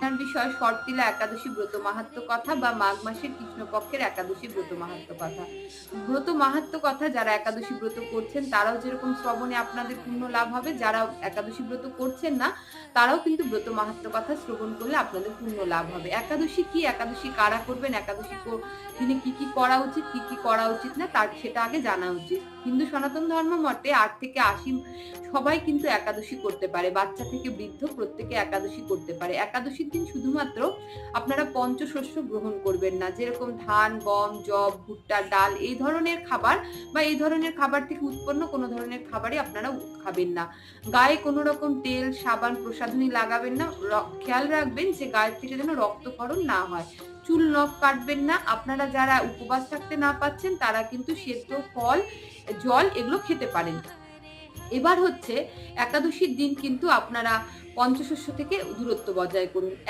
বিষয় শর্তিলা একাদশী ব্রত মাহাত্ম্য কথা বা মাঘ মাসের কৃষ্ণপক্ষের একাদশী ব্রত মাহাত্ম্য কথা। ব্রত মাহাত্ম্য কথা যারা একাদশী ব্রত করছেন তারাও যেরকম শ্রবণে আপনাদের পুণ্য লাভ হবে, যারা একাদশী ব্রত করছেন না তারাও কিন্তু ব্রত মাহাত্ম্য কথা শ্রবণ করলে আপনাদের পুণ্য লাভ হবে। একাদশী কি, একাদশী কারা করবেন, একাদশী দিনে কি কি করা উচিত, কি কি করা উচিত না তার সেটা আগে জানা উচিত। হিন্দু সনাতন ধর্ম মতে ৮ থেকে ৮০ সবাই কিন্তু একাদশী করতে পারে, বাচ্চা থেকে বৃদ্ধ প্রত্যেকে একাদশী করতে পারে। একাদশীর দিন শুধুমাত্র আপনারা পঞ্চশস্য গ্রহণ করবেন না, যেরকম ধান, গম, যব, ভুট্টা, ডাল এই ধরনের খাবার বা এই ধরনের খাবার থেকে উৎপন্ন কোনো ধরনের খাবারই আপনারা খাবেন না। গায়ে কোনো রকম তেল, সাবান, প্রসাধনী লাগাবেন না। খেয়াল রাখবেন যে গায়ের থেকে যেন রক্তক্ষরণ না হয়। চুল নখ কাটবেন না। আপনারা যারা উপবাস থাকতে না পাচ্ছেন তারা কিন্তু সেদ্ধ ফল, জল এগুলো খেতে পারেন। এবার হচ্ছে একাদশীর দিন কিন্তু আপনারা পঞ্চশস্য থেকে দূরত্ব বজায় করুন।